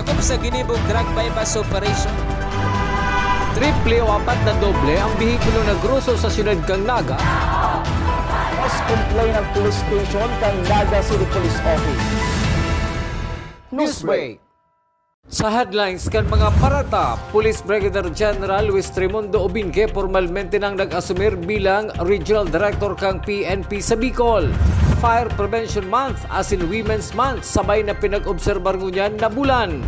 Sakop sa ginibog drug bypass operation. Triple o apat na doble ang bihikulo na gruso sa siyudad kang Naga. Mas complain ng police station kang Naga City Police Office. Newsbreak. Sa headlines kan mga parata, Police Brigadier General Luis Tremundo Obinque formalmente nang nag-asumir bilang Regional Director kang PNP sa Bicol. Fire Prevention Month as in Women's Month, sabay na pinag-obserbar ngunyan na bulan.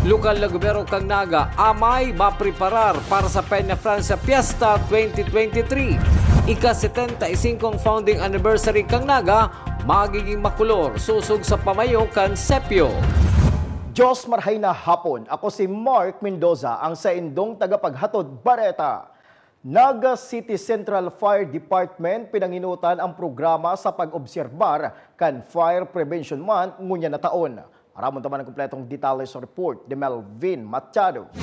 Lokal na gobyerno kang Naga, amay mapreparar para sa Peña Francia Fiesta 2023. Ika-75 founding anniversary kang Naga, magiging makulor, susog sa pamayo kan Sepio. Diyos marhay na hapon. Ako si Mark Mendoza, ang sa indong tagapaghatod Bareta. Naga City Central Fire Department pinanginutan ang programa sa pag-obserbar kan Fire Prevention Month ngunya na taon. Aramon taman ang kompletong detalye sa report ni Melvin Machado.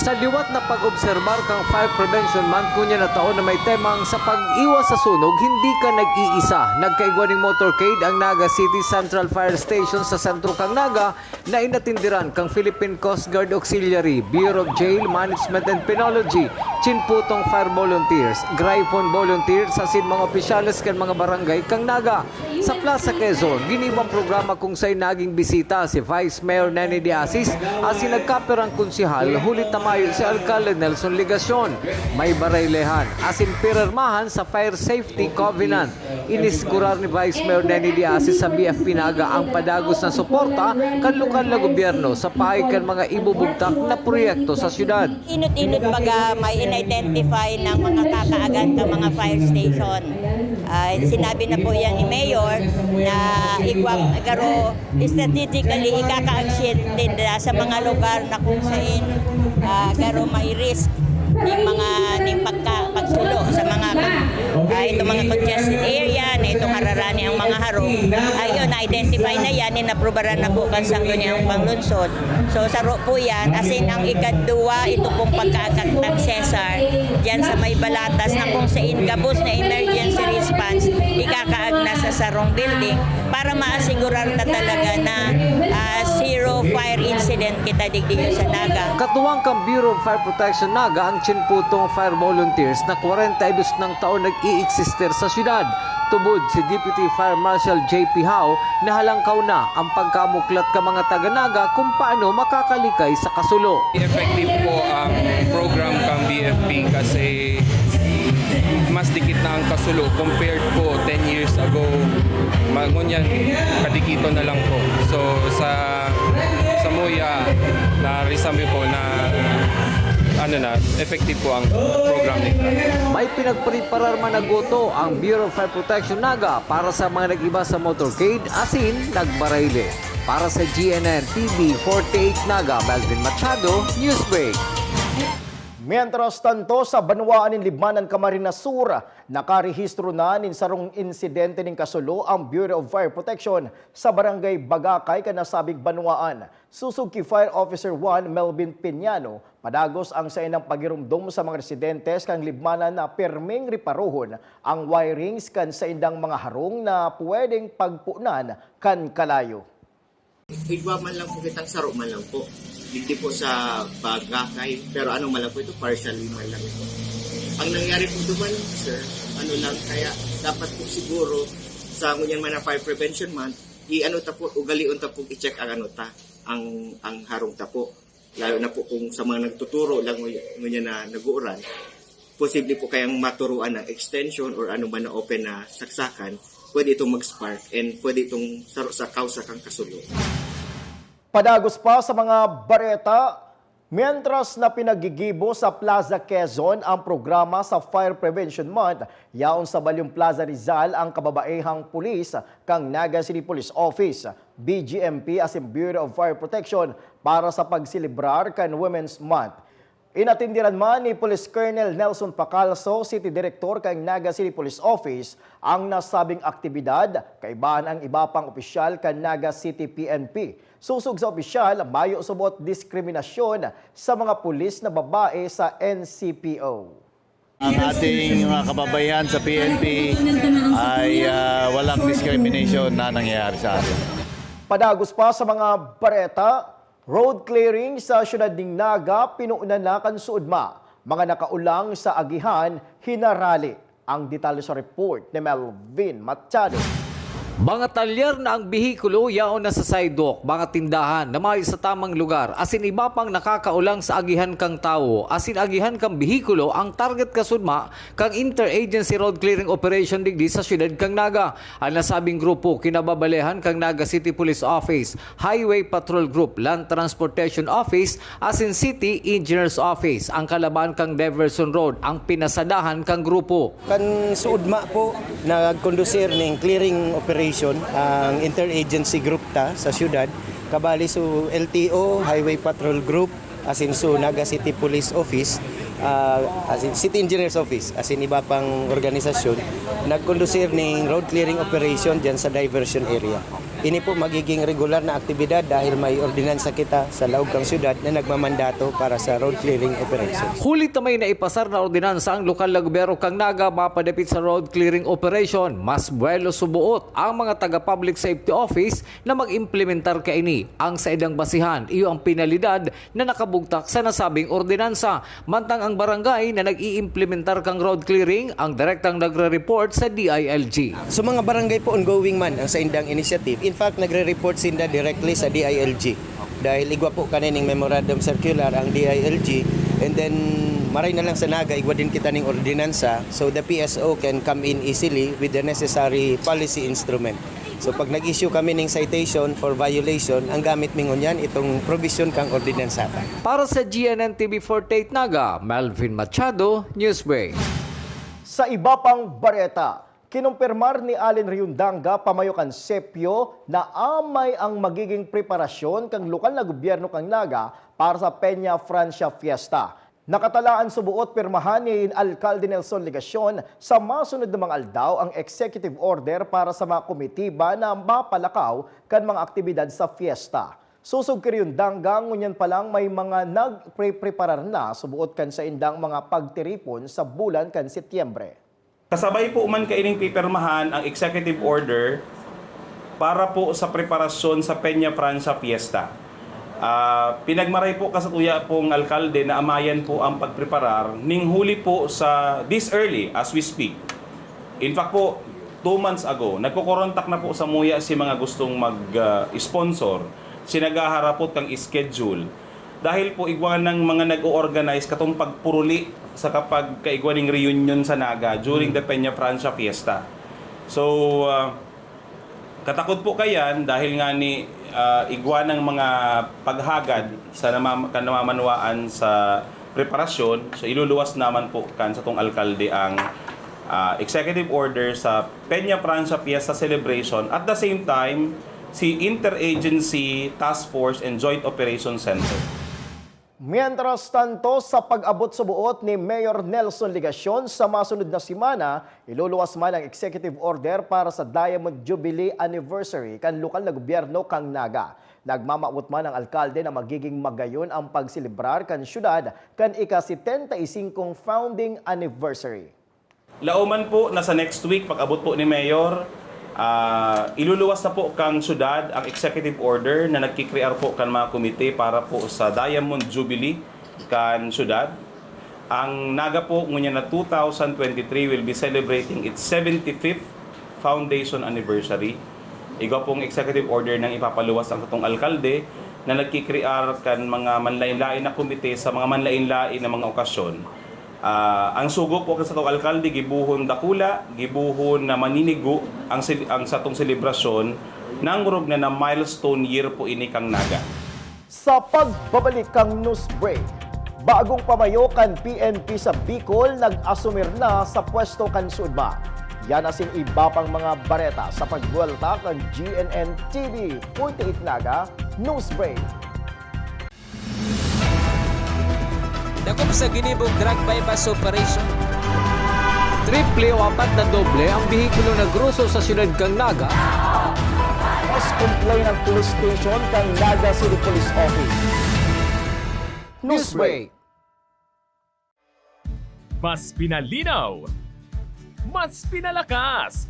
Sa liwat na pag-obserbar kang Fire Prevention Month kunya na taon na may temang sa pag-iwas sa sunog, hindi ka nag-iisa. Nagkaigwaning motorcade ang Naga City Central Fire Station sa sentro kang Naga na inatindiran kang Philippine Coast Guard Auxiliary, Bureau of Jail Management and Penology, Chinputong Fire Volunteers, Gryphon Volunteers, asin mga opisyales kan mga barangay kang Naga. Sa Plaza Quezon, ginibang programa kung sa'y naging bisita si Vice Mayor Nene de Asis asin nagkaperang konsihal hulit tamayo si Alcalde Nelson Ligacion. May baraylehan asin pirarmahan sa Fire Safety Covenant. Iniskurar ni Vice Mayor Nene de Asis sa BFP Naga ang padagos na suporta kan lokal na gobyerno sa pahay kan mga ibubugtak na proyekto sa syudad. Inut-inut baga may in-identify ng mga kakaagan ng mga fire station. Sinabi na po yan ni Mayor na igwang garo strategically ikaka-action din sa mga lugar na kung saan garo may risk ng pagsulo sa mga itong mga congested area na itong hararani ang mga harong. Ayun, na-identify na yan, inaprobaran na po kansang ang panglunsod. So saro po yan, asin ang ikadua, ito pong pagkaakat ng Cesar, dyan sa may balatas na kung saan gabos na emergency response, ikakaagna sa sarong building para maasigurar na talaga na zero fire incident kita digdig sa Naga. Katuwang kang Bureau of Fire Protection Naga ang Chinputong Fire Volunteers na 42 ng taon nag-i-eksister sa syudad. Tubod si Deputy Fire Marshal J.P. Hao na halangkaw na ang pagkamuklat ka mga taga-Naga kung paano makakalikay sa kasulo. Effective po ang program kang BFP kasi mas dikit na ang kasulo compared po 10 years ago. Ngunyan, kadikito na lang po. So sa Muya, na-resume po na effective po ang program nito. May pinagpreparar managoto ang Bureau of Fire Protection Naga para sa mga nag-iba sa motorcade asin nagbarayli. Para sa GNN TV 48 Naga, Melvin Machado, Newsbreak. Mientras tanto, sa Banwaan ng Libmanan, Camarines Sur, nakarehistro na nin sarong insidente ng kasulo ang Bureau of Fire Protection sa Barangay Bagakay, kanasabing Banwaan. Susog ki Fire Officer 1 Melvin Piñano, padagos ang sa inang pagirumdum sa mga residentes kang Libmanan na perming riparuhon ang wirings kan sa indang mga harong na pwedeng pagpunan kan kalayo. Igwa man lang po kitang saro man lang po. Hindi po sa Bagakay, pero ano man lang po ito, partially man lang ito. Ang nangyari po doon, sir, ano lang, kaya dapat po siguro sa ngunyan man na Fire Prevention Month, i-ano ta po, ugalion ta po, i-check ang ano ta, ang harong ta po. Lalo na po kung sa mga nagtuturo lang ngunyan na nag-uuran, posible po kayang maturuan ng extension or ano man na open na saksakan, pwede itong mag-spark and pwede itong saro sa kausa kang kasulo. Padagos pa sa mga bareta, mientras na pinagigibo sa Plaza Quezon ang programa sa Fire Prevention Month, yaon sa Balyong Plaza Rizal ang kababaehang pulis kang Naga City Police Office, BGMP as in Bureau of Fire Protection para sa pagsilibrar kan Women's Month. Inatindiran man ni Police Colonel Nelson Pacalso, City Director kang Naga City Police Office, ang nasabing aktibidad, kaibahan ang iba pang opisyal kang Naga City PNP. Susog sa opisyal, mayo subot diskriminasyon sa mga pulis na babae sa NCPO. Ang ating mga kababayan sa PNP ay wala walang discrimination na nangyayari sa atin. Padagos pa sa mga bareta, road clearing sa siyudad ng Naga, pinuunan na kan suudma. Mga nakaulang sa agihan, hinarali. Ang detalye sa report ni Melvin Machado. Mga talyar na ang bihikulo yaon na sa sidewalk, mga tindahan na may sa tamang lugar, asin iba pang nakakaulang sa agihan kang tao, asin agihan kang bihikulo ang target kasudma kang interagency road clearing operation digdi sa siyudad kang Naga. Ang nasabing grupo kinababalehan kang Naga City Police Office, Highway Patrol Group, Land Transportation Office, asin City Engineers Office. Ang kalaban kang Diversion Road ang pinasadahan kang grupo. Kan suudma po nagkondusir ning clearing operation ang interagency group ta sa syudad kabali su LTO Highway Patrol Group asin su Naga City Police Office asin City Engineers Office asin iba pang organisasyon nagkondusir ning road clearing operation diyan sa diversion area. Ini po magiging regular na aktibidad dahil may ordinansa kita sa laog kang syudad na nagmamandato para sa road clearing operation. Huli tamay na ipasar na ordinansa ang lokal na gobyerno kang Naga mapadapit sa road clearing operation. Mas buwelo subuot ang mga taga Public Safety Office na mag-implementar kaini. Ang sa idang basihan, iyo ang penalidad na nakabugtak sa nasabing ordinansa. Mantang ang barangay na nag-i-implementar kang road clearing ang direktang nagre-report sa DILG. So mga barangay po ongoing man ang sa indang initiative. In fact, nagre-report sinda directly sa DILG dahil igwa po kanining memorandum circular ang DILG and then maray na lang sa Naga igwa din kita ning ordinansa so the PSO can come in easily with the necessary policy instrument. So pag nag-issue kami ng citation for violation, ang gamit mingon yan itong provision kang ordinansa. Para sa GNN TV 48 Naga, Melvin Machado, Newsbreak. Sa iba pang bareta, kinumpirmar ni Allen Riundanga pamayo kan Sepio na amay ang magiging preparasyon kang lokal na gobyerno kang Naga para sa Peña Francia Fiesta. Nakatalaan subuot pirmahan ni Alcalde Nelson Legacion sa masunod na mga aldaw ang executive order para sa mga komitiba na mapalakaw kan mga aktibidad sa fiesta. Susog kay Riundanga, ngunyan pa lang may mga nagpreparar na subuot kan sa indang mga pagtiripon sa bulan kan Setyembre. Kasabay po man kaining pipirmahan ang executive order para po sa preparasyon sa Peña Francia Fiesta. Pinagmaray po kasatuya pong alkalde na amayan po ang pagpreparar ning huli po sa this early as we speak. In fact po, 2 months ago, nagkukorontak na po sa muya si mga gustong mag-sponsor. Sinagaharapot kang schedule. Dahil po igwan ng mga nag-o-organize katong pagpuruli sa kapag kaigwaning reunion sa Naga during the Peña Francia Fiesta. So, katakot po kayan dahil nga ni igwan ng mga paghagad sa namamanuaan sa preparasyon. So, iluluwas naman po kan sa tong alkalde ang executive order sa Peña Francia Fiesta celebration. At the same time, si Interagency Task Force and Joint Operation Center. Mientras tanto, sa pag-abot subuot ni Mayor Nelson Legacion sa masunod na simana, iluluwas man ang executive order para sa Diamond Jubilee Anniversary kan lokal na gobyerno kang Naga. Nagmamaot man ang alkalde na magiging magayon ang pagsilibrar kan syudad kan ika-75 founding anniversary. Lauman po na sa next week pag-abot po ni Mayor, iluluwas na po kang syudad ang executive order na nagkikrear po kan mga komite para po sa Diamond Jubilee kan syudad. Ang Naga po ngunya na 2023 will be celebrating its 75th foundation anniversary. Igwa pong executive order nang ipapaluwas ang katong alkalde na nagkikrear kan mga manlain-lain na komite sa mga manlain-lain na mga okasyon. Ang sugo po sa itong alkalde, gibuhon dakula, gibuhon na maninigo ang sa itong selebrasyon ng rog na milestone year po ini kang Naga. Sa pagbabalik kang news break, bagong pamayo kan PNP sa Bicol nag-asumir na sa pwesto kan Sudma. Yan asin iba pang mga bareta sa pagbuwelta kan GNN TV 48 Naga News Break. Dakop sa ginibog drug bypass operation. Triple o 4 na doble ang bihikulo na gruso sa siyudad kang Naga. Mas complain ng police station kang Naga City Police Office. News Break. Mas pinalinaw, mas pinalakas,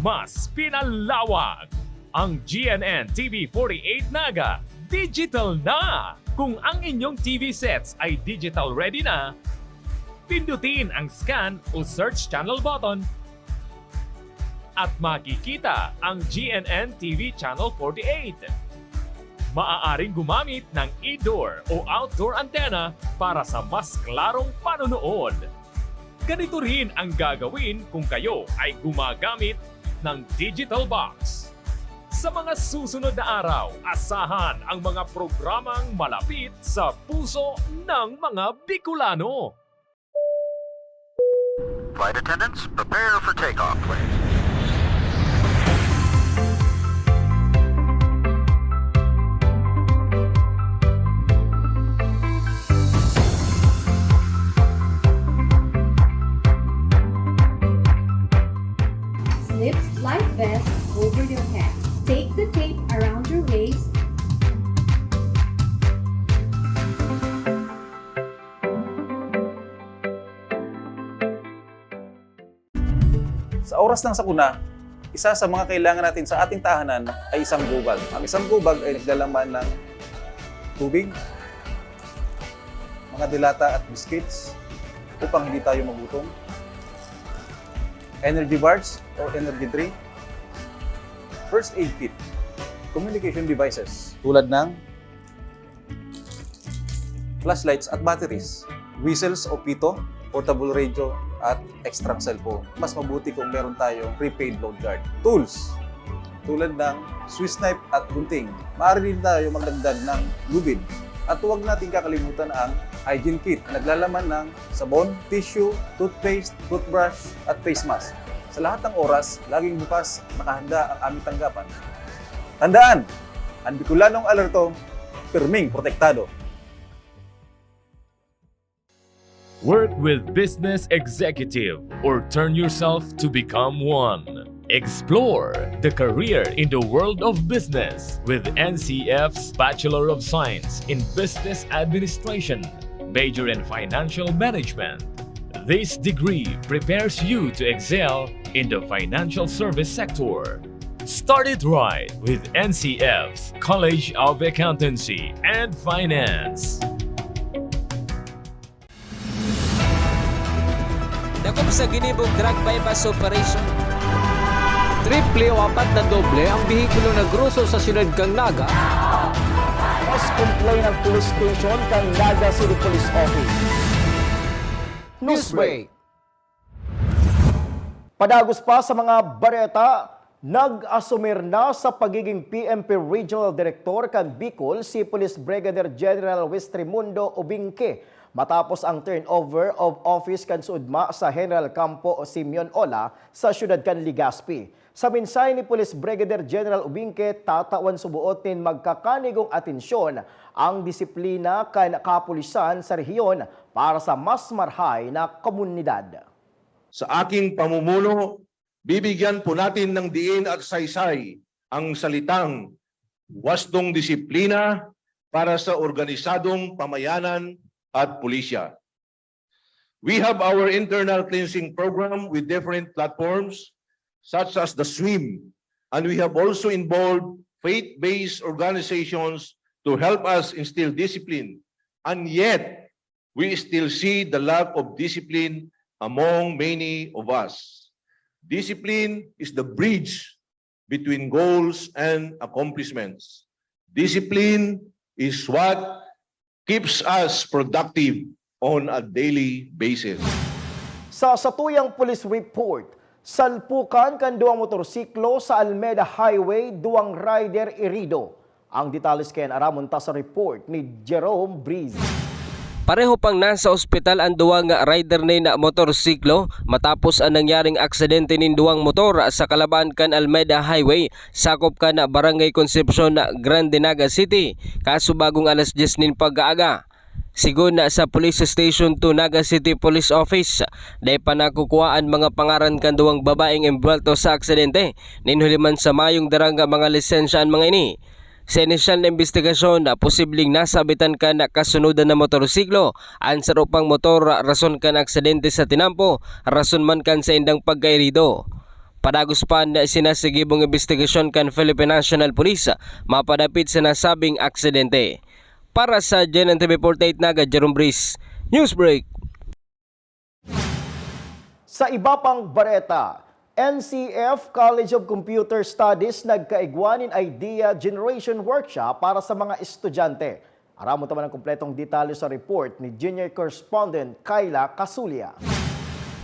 mas pinalawak. Ang GNN TV 48 Naga, digital na! Kung ang inyong TV sets ay digital ready na, pindutin ang scan o search channel button at makikita ang GNN TV Channel 48. Maaaring gumamit ng indoor o outdoor antenna para sa mas klarong panonood. Ganito rin ang gagawin kung kayo ay gumagamit ng digital box. Sa mga susunod na araw, asahan ang mga programang malapit sa puso ng mga Bicolano. Flight attendants, prepare for takeoff, please. Slip life vest over your head. Take the tape around your waist. Sa oras ng sakuna, isa sa mga kailangan natin sa ating tahanan ay isang gubag. Ang isang gubag ay naglalaman ng tubig, mga dilata at biscuits upang hindi tayo magutom, energy bars o energy drink, first aid kit, communication devices tulad ng flashlights at batteries, whistles o pito, portable radio at extra cellphone. Mas mabuti kung meron tayong prepaid load guard. Tools tulad ng Swiss knife at gunting. Maaari din tayo magdagdag ng lubid. At huwag natin kakalimutan ang hygiene kit. Naglalaman ng sabon, tissue, toothpaste, toothbrush at face mask. Sa lahat ng oras, laging bukas nakahanda ang aming tanggapan. Tandaan, ang Bicolanong alerto, pirming protektado. Work with business executive or turn yourself to become one. Explore the career in the world of business with NCF's Bachelor of Science in Business Administration, major in Financial Management. This degree prepares you to excel in the financial service sector. Start it right with NCF's College of Accountancy and Finance. Dakop sa ginibong drug bypass operation. Triple o apat na doble ang bihikulo na gruso sa siyudad kang Naga. Mas complain ng police station kang Naga City Police Office. Newsbreak. Padagos pa sa mga bareta, nag-asumir na sa pagiging PNP Regional Director kang Bicol si Police Brigadier General Westrimundo Ubingke matapos ang turnover of office kan suudma sa General Campo Simeon Ola sa siyudad kan Legazpi. Sa mensahe ni Police Brigadier General Ubingke, tatawan subuotin magkakanigong atensyon ang disiplina kan kapulisan sa rehiyon para sa mas marhay na komunidad. Sa aking pamumuno, bibigyan po natin ng diin at saysay ang salitang wastong disiplina para sa organisadong pamayanan at pulisya. We have our internal cleansing program with different platforms such as the SWIM, and we have also involved faith-based organizations to help us instill discipline. And yet, we still see the lack of discipline among many of us. Discipline is the bridge between goals and accomplishments. Discipline is what keeps us productive on a daily basis. Sa satuyang police report, salpukan kan duwang motorsiklo sa Almeda Highway, duwang rider irido. Ang detalles kay aramon ta sa report ni Jerome Breeze. Pareho pang nasa ospital ang duwang rider ni na motorsiklo matapos ang nangyaring aksidente nin duwang motor sa Kalaban kan Almeda Highway, sakop kan na Barangay Concepcion na Grande Naga City, kaso bagong alas 10 nin pag-aaga. Sigon na sa Police Station 2 Naga City Police Office, dahil pa nakukuhaan mga pangaran kan duwang babaeng embwelto sa aksidente, ninhuliman sa mayong daranga mga lisensya ang mga ini. Sa inisyal na investigasyon na posibleng nasabitan ka na kasunudan na motorsiklo, ang sarupang motor rason ka na aksidente sa tinampo, rason man kan sa indang pagkairido. Padagos pa na sinasigibong investigasyon kan Philippine National Police mapadapit sa nasabing aksidente. Para sa GNN TV 48 Naga, Jerome Breeze, Newsbreak. Sa iba pang bareta, NCF College of Computer Studies nagkaigwanin Idea Generation Workshop para sa mga estudyante. Aramo taman ang kumpletong detalye sa report ni Junior Correspondent Kayla Casulia.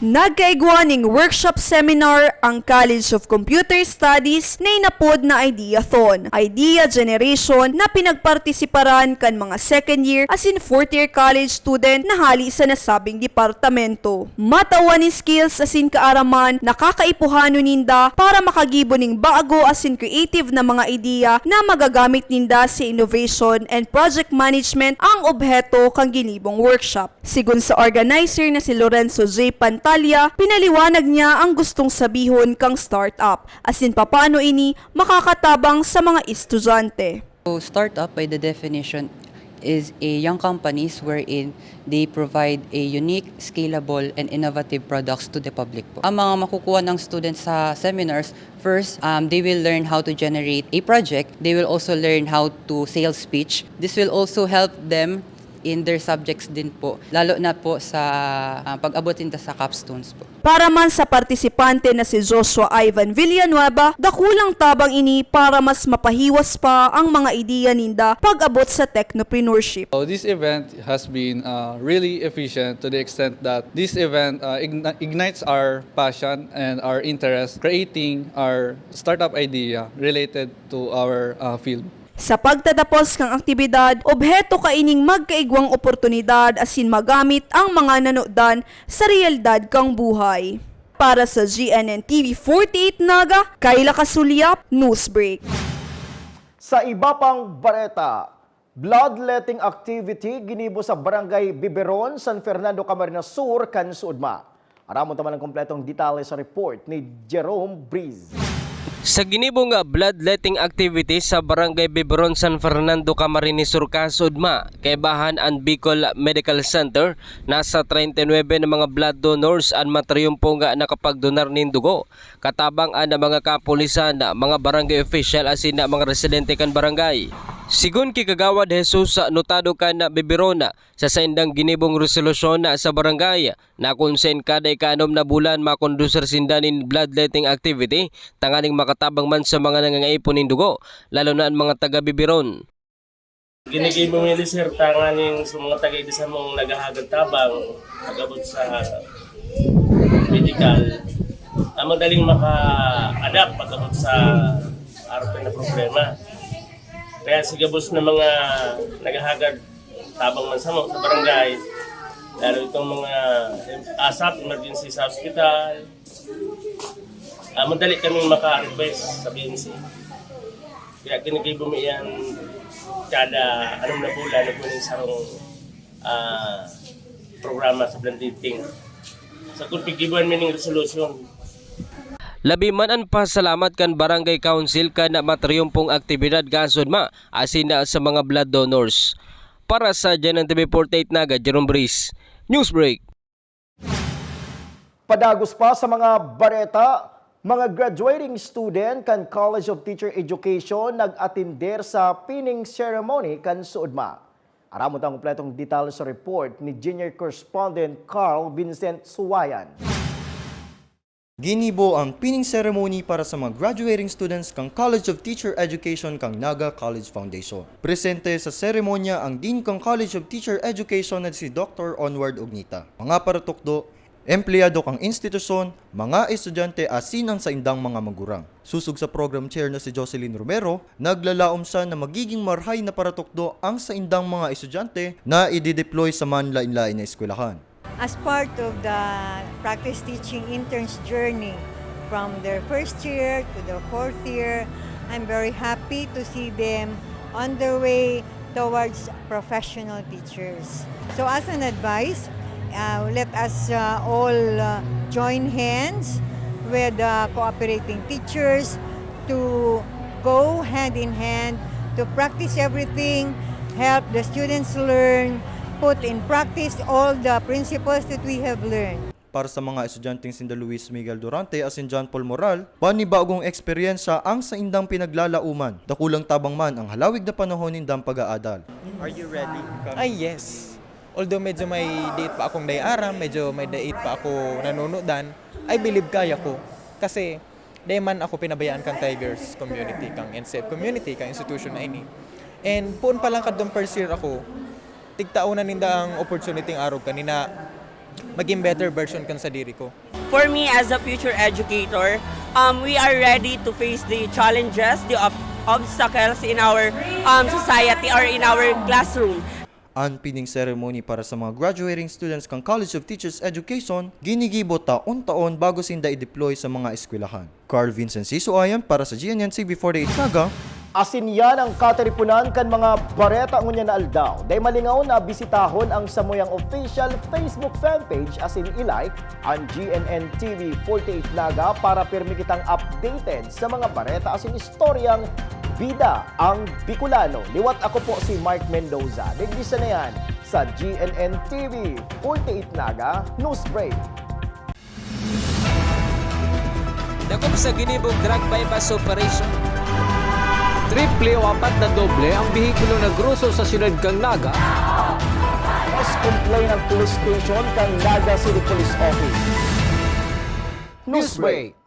Nagkaigwaning workshop seminar ang College of Computer Studies na inapod na Ideathon, Idea Generation na pinagpartisiparan kan mga second year as in fourth year college student na hali sa nasabing departamento. Matawan ni skills as in kaaraman nakakaipuhano ninda para makagibo ning bago as in creative na mga ideya na magagamit ninda sa innovation and project management ang obheto kang ginibong workshop. Sigun sa organizer na si Lorenzo J. Pantalia, pinaliwanag niya ang gustong sabihon kang startup, as in papaano ini makakatabang sa mga estudyante. So startup by the definition is a young companies wherein they provide a unique, scalable, and innovative products to the public po. Ang mga makukuha ng students sa seminars, first, they will learn how to generate a project. They will also learn how to sales pitch. This will also help them in their subjects din po, lalo na po sa pag-abot nila sa capstones po. Para man sa partisipante na si Joshua Ivan Villanueva, dakulang tabang ini para mas mapahiwas pa ang mga ideya ninda pag-abot sa technopreneurship. So this event has been really efficient to the extent that this event ignites our passion and our interest creating our startup idea related to our field. Sa pagtatapos kang aktibidad, obheto kaining magkaigwang oportunidad asin magamit ang mga nanodan sa realidad kang buhay. Para sa GNN TV 48 Naga, Kayla Casulia, Newsbreak. Sa iba pang bareta, bloodletting activity ginibo sa Barangay Biberon, San Fernando, Camarines Sur, Kansuudma. Aramon taman ang kompletong detalye sa report ni Jerome Breeze. Sa ginibong bloodletting activity sa Barangay Biberon, San Fernando, Camarines Sur, Kasudma, Quebahan and Bicol Medical Center, nasa 39 na mga blood donors ang matriumpo nga nakapagdonar nin dugo. Katabang ang mga kapulisan, mga barangay official asin na mga residente kan barangay. Sigun kikagawad Jesus notado kan Biberon sa saindang ginibong resolusyon sa barangay na konsen kada ikanom na bulan makonduser sindanin bloodletting activity tanganing makatabang man sa mga nangangaipon nin dugo lalo na ang mga taga Biberon. Ginigibong nila sir tanganing sa mga taga sa mong nagahagad tabang pag-abot sa medical madaling maka-adapt pag-abot sa araw na problema. Kaya sigabos na mga naghahagad tabang man sa barangay, lalo itong mga ASAP, emergency sa hospital, madali kami maka-request sa BNC. Kaya kinikibo mo yan kada anong na bulan na kunin sarong programa sa bloodletting. Sa kung pigibuan mo ng resolution. Labi man ang pasalamat kan Barangay Council kan matriumpong aktibidad Kasudma asin na sa mga blood donors. Para sa GNN TV 48 Naga, Jerome Breeze, Newsbreak. Padagos pa sa mga bareta, mga graduating student kan College of Teacher Education nag-atinder sa pinning ceremony kan Suudma. Aramot ang kompletong detalye sa report ni Junior Correspondent Carl Vincent Suwayan. Ginibo ang pinning ceremony para sa mga graduating students kang College of Teacher Education kang Naga College Foundation. Presente sa seremonya ang Dean kang College of Teacher Education na si Dr. Onward Ognita. Mga paratukdo, empleyado kang institusyon, mga estudyante asin ang saindang mga magurang. Susug sa program chair na si Jocelyn Romero, naglalaom siya na magiging marhay na paratukdo ang saindang mga estudyante na i-deploy sa manlain-lain na eskwelahan. As part of the practice teaching interns journey from their first year to their fourth year, I'm very happy to see them on their way towards professional teachers. So as an advice, let us all join hands with cooperating teachers to go hand in hand to practice everything, help the students learn, put in practice all the principles that we have learned. para sa mga estudyanteng sinda Luis Miguel Durante at sin John Paul Moral, panibagong eksperyensya ang sa indang pinaglalauman. Dakulang tabang man ang halawig na panahon nindang pag-aadal. Are you ready? Ay, yes. Although medyo may date pa akong dayaram, medyo may date pa ako nanunodan, I believe kaya ko. Kasi, di man ako pinabayaan kang Tigers community, kang NCF community, kang institution na ini. And puun pa lang kadong first year ako, tigtaunan ninda ang opportunity ng araw kanina maging better version kan sa diri ko. For me as a future educator, we are ready to face the challenges, the obstacles in our society or in our classroom. Ang pining ceremony para sa mga graduating students kang College of Teachers Education, ginigibo taon-taon bago sinda i-deploy sa mga eskwelahan. Carl Vincent Sisuayan para sa GNN TV48 Naga. Asin yan ang kataripunan kan mga bareta ngunya na aldaw. Day malingaw na bisitahon ang Samuyang official Facebook fanpage asin ilike ang GNN TV 48 Naga para pirmi kitang updated sa mga bareta asin istoryang bida ang Bicolano. Liwat ako po si Mark Mendoza. Digdisa na yan sa GNN TV 48 Naga News Break. Dakop sa ginibong drug bypass operation. Triple o 4 na doble ang bihikulo na gruso sa siyudad kang Naga. Mas complain ang police station kang Naga City Police Office. News Break.